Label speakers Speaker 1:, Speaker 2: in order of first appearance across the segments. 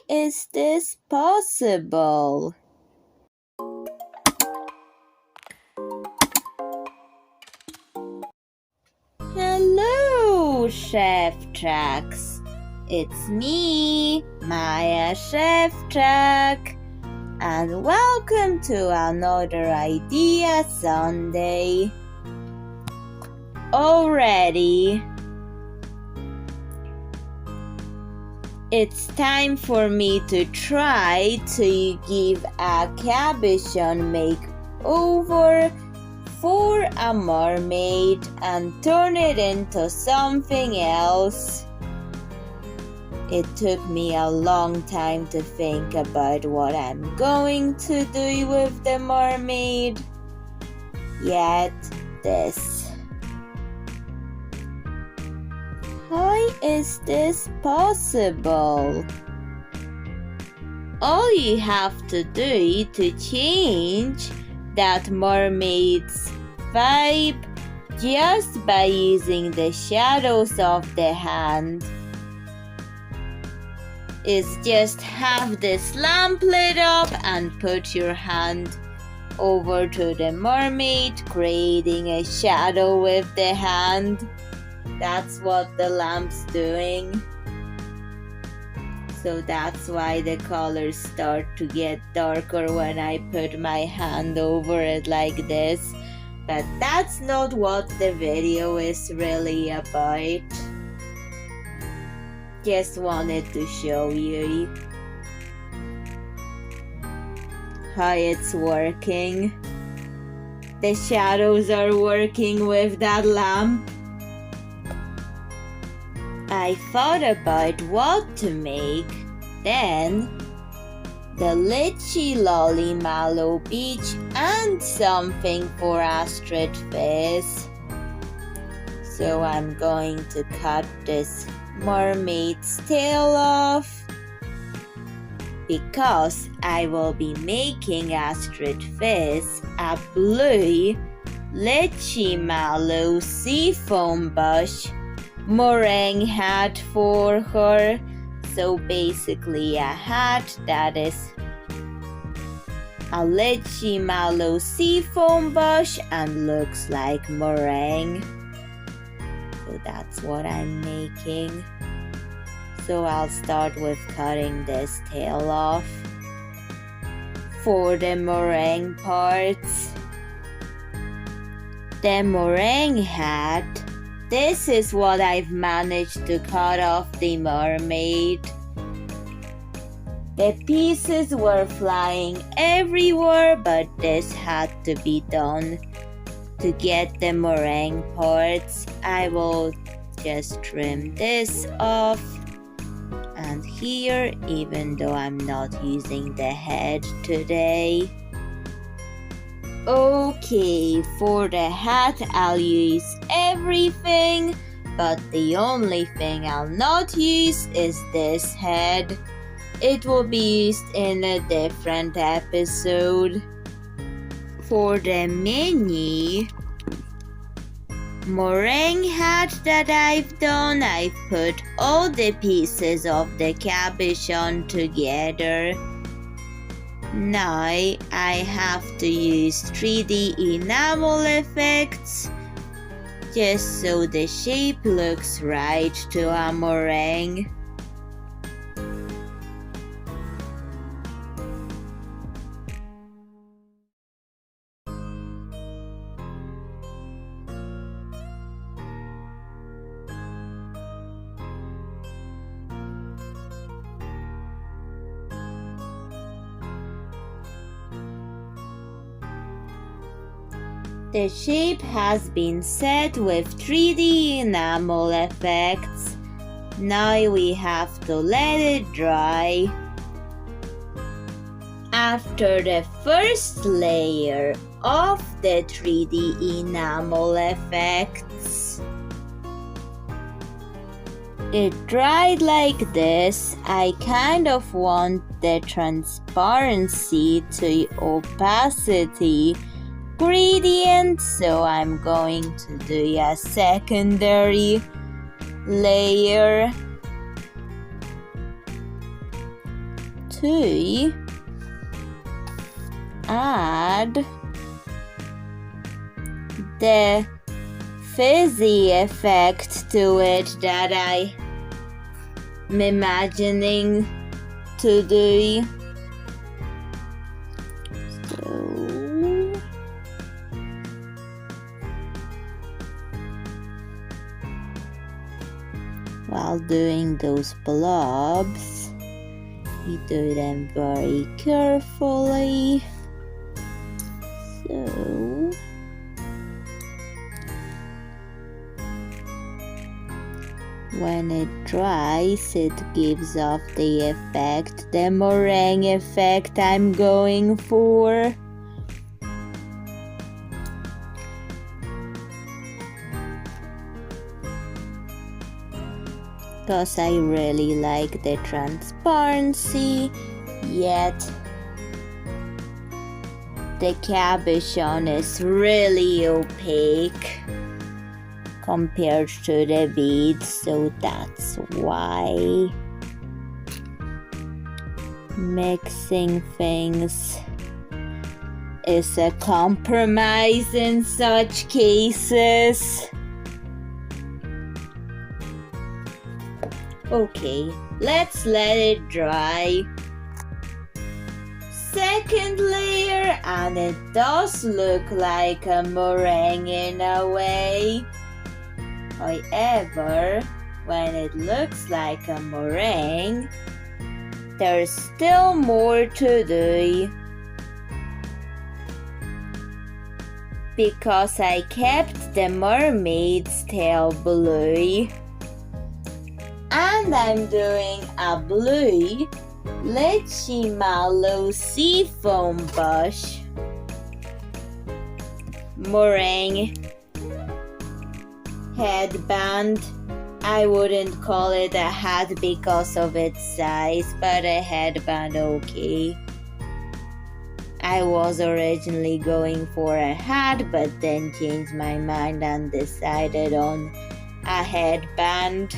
Speaker 1: is this possible? Hello, Szewczaks. It's me, Maja Szewczak, and welcome to another Idea Sunday. Already, it's time for me to try to give a cabochon makeover for a mermaid and turn it into something else. It took me a long time to think about what I'm going to do with the mermaid. Yet this. How is this possible? All you have to do to change that mermaid's vibe just by using the shadows of the hand is just have this lamp lit up and put your hand over to the mermaid, creating a shadow with the hand. That's what the lamp's doing. So that's why the colors start to get darker when I put my hand over it like this. But that's not what the video is really about. Just wanted to show you how it's working. The shadows are working with that lamp. I thought about what to make. Then the Lycheemallow Beach and something for ostrich face. So I'm going to cut this mermaid's tail off because I will be making ostrich fish a Blue Lycheemallow Seafoam Bush meringue hat for her. So basically a hat that is a Lycheemallow Seafoam Bush and looks like meringue. So that's what I'm making. So I'll start with cutting this tail off for the meringue parts. The meringue hat, this is what I've managed to cut off the mermaid. The pieces were flying everywhere, but this had to be done. To get the meringue parts, I will just trim this off and here, even though I'm not using the head today. Okay, for the hat I'll use everything, but the only thing I'll not use is this head. It will be used in a different episode. For the mini meringue hat that I've done, I've put all the pieces of the cabochon together. Now I have to use 3D enamel effects just so the shape looks right to a meringue. The shape has been set with 3D enamel effects. Now we have to let it dry. After the first layer of the 3D enamel effects, it dried like this. I kind of want the transparency to opacity gradient, so I'm going to do a secondary layer. to add the fizzy effect to it that I'm imagining to do. So while doing those blobs, you do them very carefully. So when it dries, it gives off the effect, the meringue effect I'm going for. Because I really like the transparency, yet the cabochon is really opaque compared to the beads, so that's why mixing things is a compromise in such cases. Okay, let's let it dry. Second layer, and it does look like a meringue in a way. However, when it looks like a meringue, there's still more to do. Because I kept the mermaid's tail blue. And I'm doing a Blue Lycheemallow Seafoam Bush meringue headband. I wouldn't call it a hat because of its size, but a headband, okay. I was originally going for a hat, but then changed my mind and decided on a headband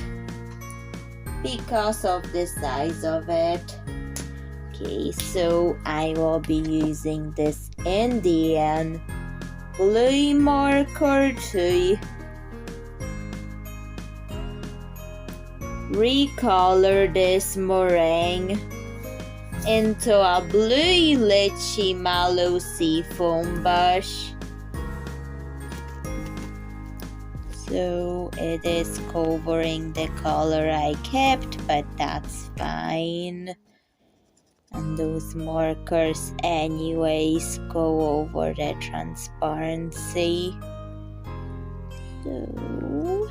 Speaker 1: because of the size of it. Okay, so I will be using this Indian blue marker to recolor this meringue into a Blue Lycheemallow Seafoam Bush. So it is covering the color I kept, but that's fine. And those markers anyways go over the transparency. So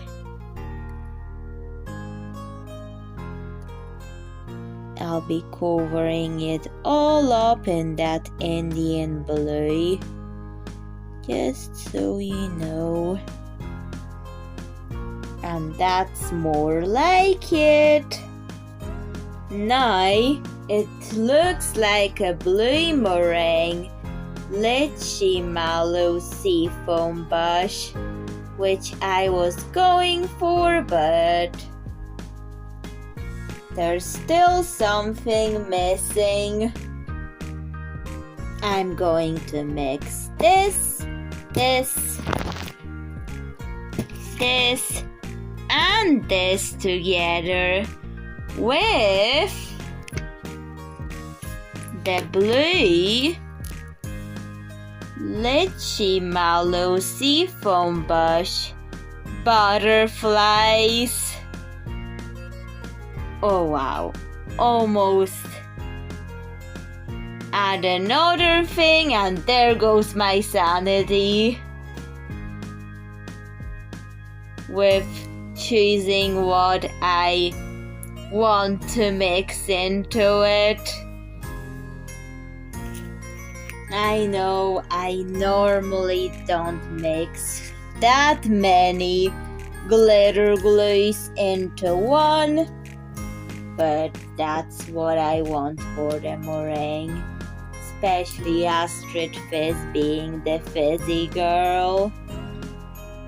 Speaker 1: I'll be covering it all up in that Indian blue, just so you know. And that's more like it. Now it looks like a blue meringue Lycheemallow Seafoam Bush, which I was going for, but there's still something missing. I'm going to mix this, and this together with the Blue Lycheemallow Seafoam Bush butterflies. Oh wow, almost. Add another thing and there goes my sanity with choosing what I want to mix into it. I know I normally don't mix that many glitter glues into one, but that's what I want for the meringue, especially Astrid Fizz being the fizzy girl.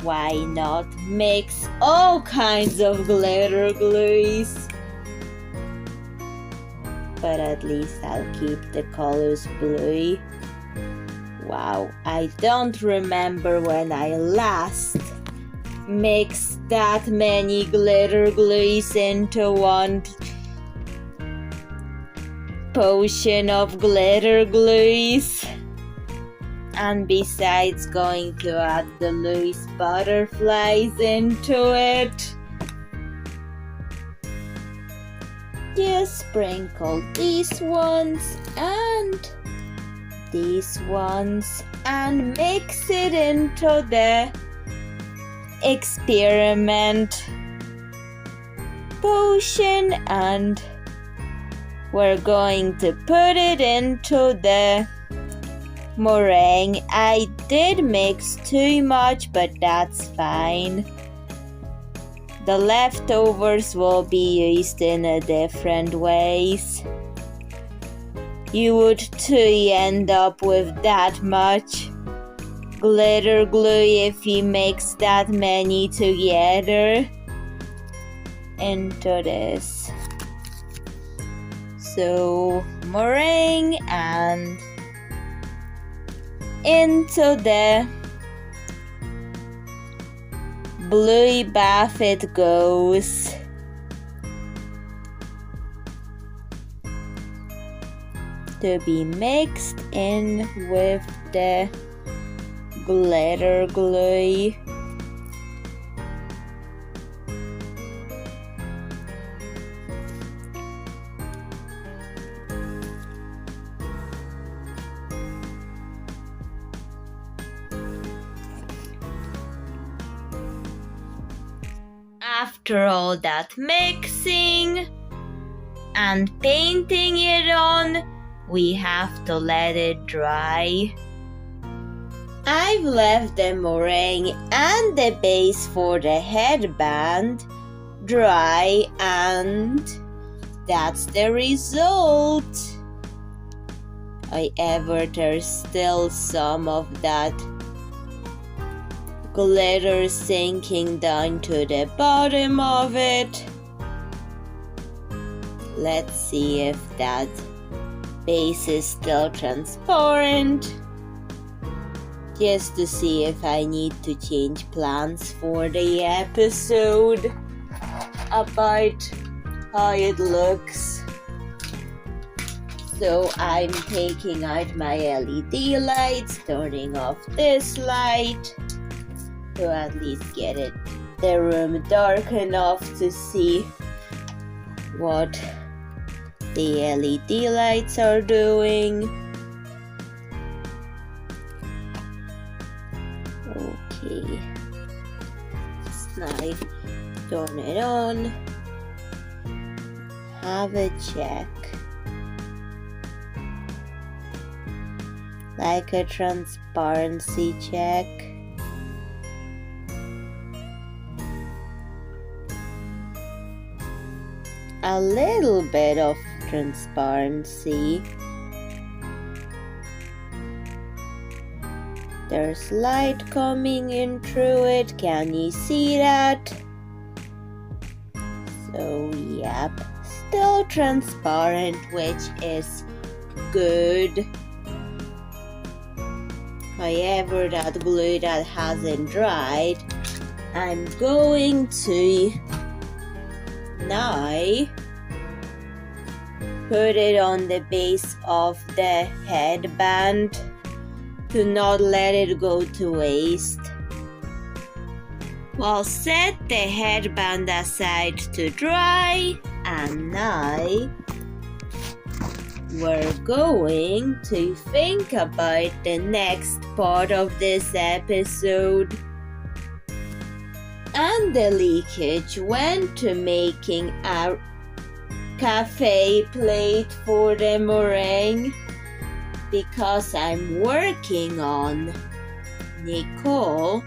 Speaker 1: Why not mix all kinds of glitter glues? but at least I'll keep the colors blue. Wow, I don't remember when I last mixed that many glitter glues into one potion of glitter glues. And besides going to add the loose butterflies into it, just sprinkle these ones and these ones and mix it into the experiment potion, and we're going to put it into the meringue. I did mix too much, but that's fine. The leftovers will be used in a different ways. You would too end up with that much glitter glue if you mix that many together into this. So meringue and into the blue bath it goes. To be mixed in with the glitter glue. After all that mixing and painting it on, we have to let it dry. I've left the meringue and the base for the headband dry, and that's the result. However, there's still some of that glitter sinking down to the bottom of it. Let's see if that base is still transparent, just to see if I need to change plans for the episode about how it looks. So I'm taking out my LED lights, turning off this light to at least get the room dark enough to see what the LED lights are doing. Okay, now turn it on, have a check, like a transparency check. A little bit of transparency. There's light coming in through it. Can you see that? So, yep, still transparent, which is good. However, that glue that hasn't dried, I'm going to now put it on the base of the headband to not let it go to waste. We'll set the headband aside to dry, and now we're going to think about the next part of this episode. And the leakage went to making a cafe plate for the meringue, because I'm working on Nicole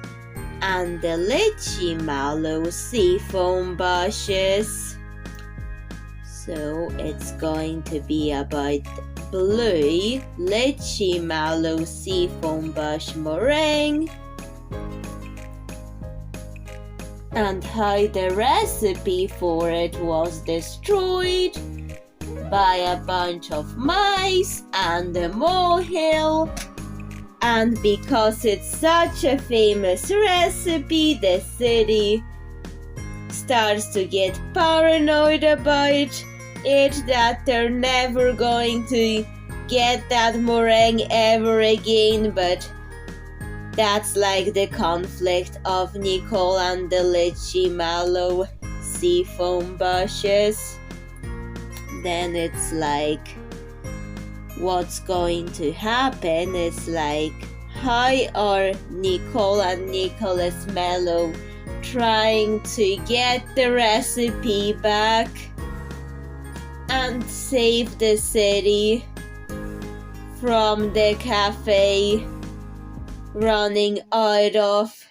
Speaker 1: and the Lycheemallow Seafoam Bushes. So it's going to be about Blue Lycheemallow Seafoam Bush meringue, and how the recipe for it was destroyed by a bunch of mice and a molehill. And because it's such a famous recipe, the city starts to get paranoid about it, that they're never going to get that meringue ever again. But that's like the conflict of Nicole and the Lycheemallow Seafoam Bushes. Then it's like, what's going to happen is like, how are Nicole and Nicholas Mellow trying to get the recipe back and save the city from the cafe running out of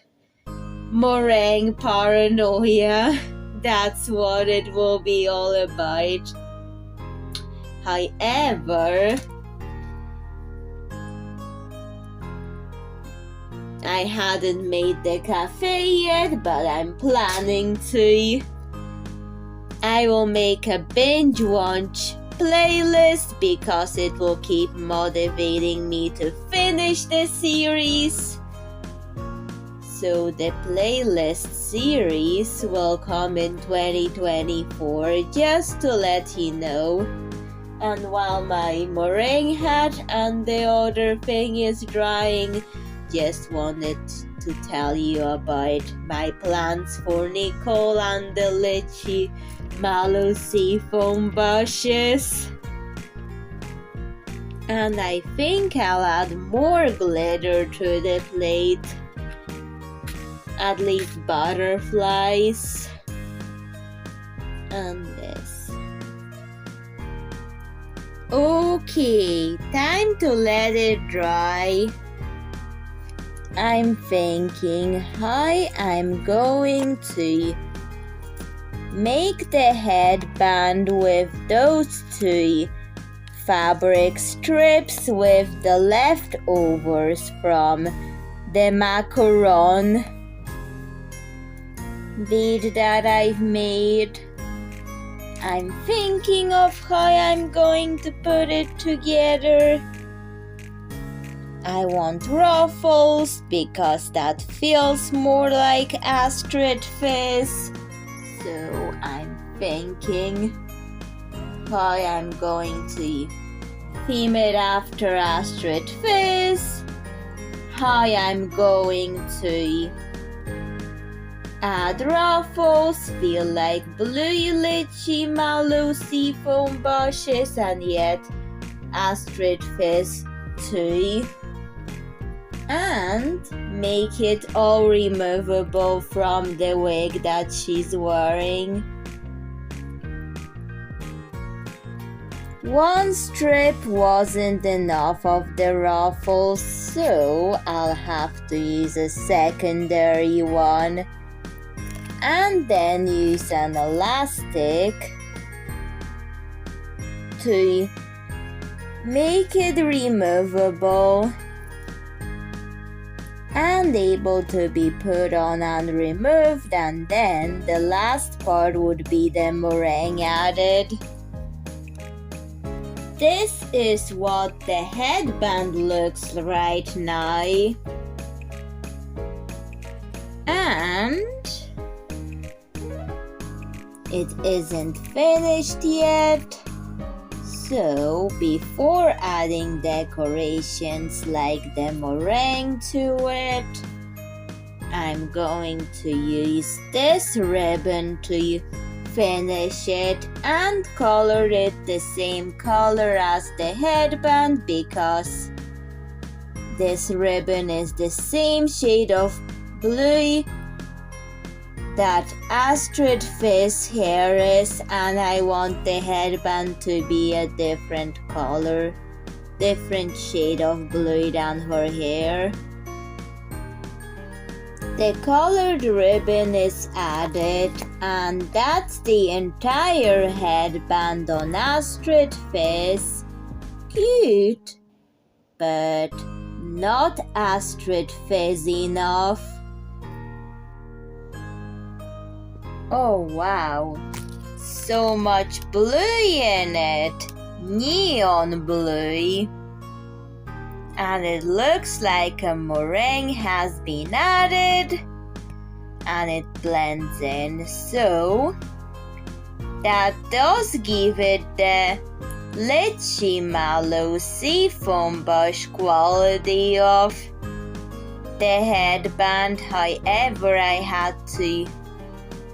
Speaker 1: meringue paranoia? That's what it will be all about. However, I hadn't made the cafe yet, but I'm planning to. I will make a binge watch playlist because it will keep motivating me to finish the series. So the playlist series will come in 2024, just to let you know. And while my meringue hat and the other thing is drying, just wanted to tell you about my plans for Nicole and the Lycheemallow Seafoam Bushes. And I think I'll add more glitter to the plate. At least butterflies. And this. Okay, time to let it dry. I'm thinking how I'm going to make the headband with those two fabric strips with the leftovers from the macaron bead that I've made. I'm thinking of how I'm going to put it together. I want ruffles because that feels more like Astrid Fizz. So I'm thinking how I'm going to theme it after Astrid Fizz. How I'm going to add ruffles, feel like Blue Lycheemallow Seafoam Bushes, and yet Astrid Fizz too. And make it all removable from the wig that she's wearing. One strip wasn't enough of the ruffles, so I'll have to use a secondary one. And then use an elastic to make it removable and able to be put on and removed, and then the last part would be the meringue added. This is what the headband looks right now. And it isn't finished yet. So before adding decorations like the meringue to it, I'm going to use this ribbon to finish it and color it the same color as the headband, because this ribbon is the same shade of blue that Astrid Fizz hair is, and I want the headband to be a different color, different shade of blue than her hair. The colored ribbon is added, and that's the entire headband on Astrid Fizz. Cute, but not Astrid Fizz enough. Oh wow, so much blue in it. neon blue. And it looks like a meringue has been added and it blends in, so that does give it the Lycheemallow Seafoam Bush quality of the headband. However, I had to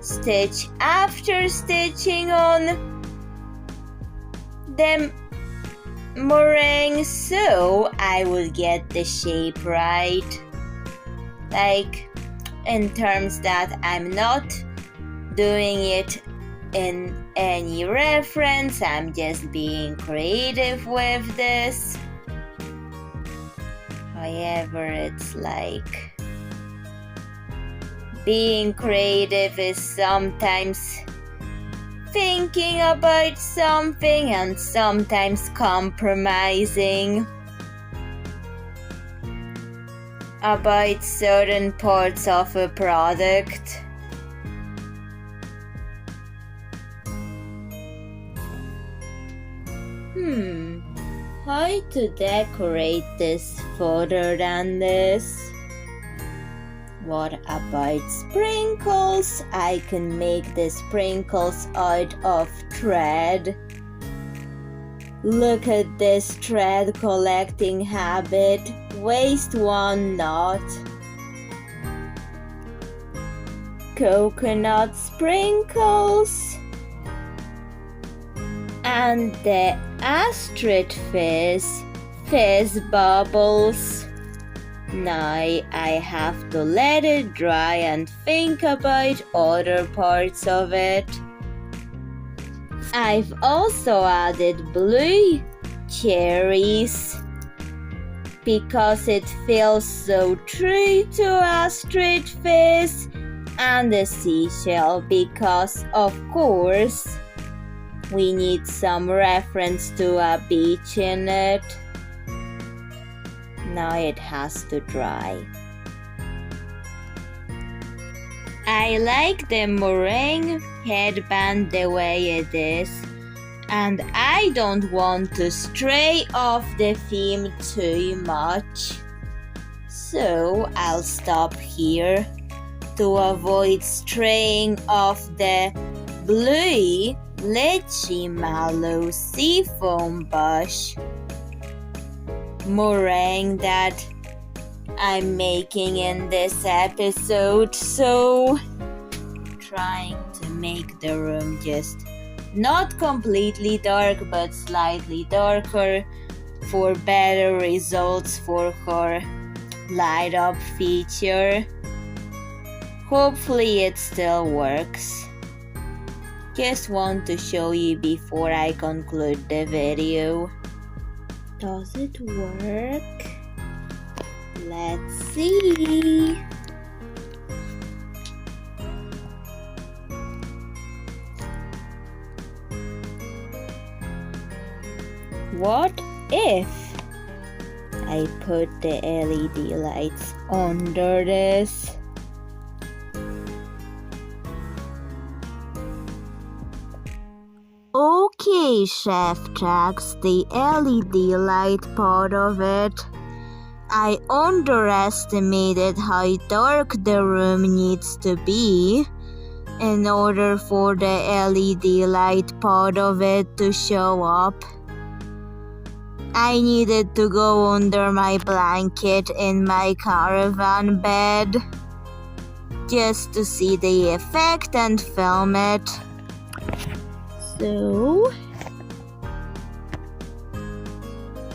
Speaker 1: stitch after stitching on the meringue so I would get the shape right, like in terms that I'm not doing it in any reference, I'm just being creative with this. However, it's like being creative is sometimes thinking about something and sometimes compromising about certain parts of a product. How to decorate this further than this? What about sprinkles? I can make the sprinkles out of thread. Look at this thread collecting habit. Waste one knot. Coconut sprinkles. And the astrid fizz bubbles. Now I have to let it dry and think about other parts of it. I've also added blue cherries because it feels so true to astrid fizz, and the seashell because, of course, we need some reference to a beach in it. Now it has to dry. I like the meringue headband the way it is, and I don't want to stray off the theme too much. So I'll stop here to avoid straying off the Blue Lycheemallow Seafoam Bush meringue that I'm making in this episode. So trying to make the room just not completely dark but slightly darker for better results for her light up feature. Hopefully it still works. Just want to show you before I conclude the video. Does it work? Let's see. What if I put the LED lights under this? Okay, Szewczaks, the LED light part of it. I underestimated how dark the room needs to be in order for the LED light part of it to show up. I needed to go under my blanket in my caravan bed just to see the effect and film it. So,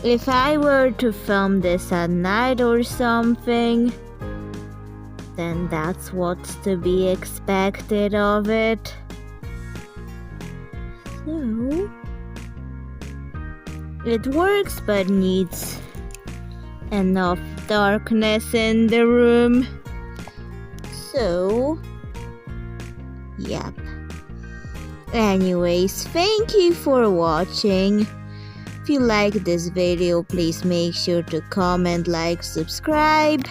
Speaker 1: if I were to film this at night or something, then that's what's to be expected of it. So, it works but needs enough darkness in the room. So, yep. Anyways, thank you for watching. If you like this video, please make sure to comment, like, subscribe,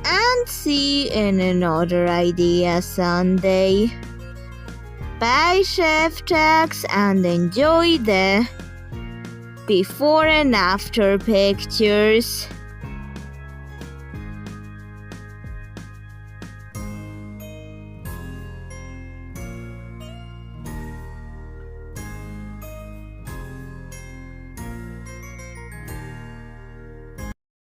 Speaker 1: and see you in another Idea Sunday. Bye, Szewczaks, and enjoy the before and after pictures.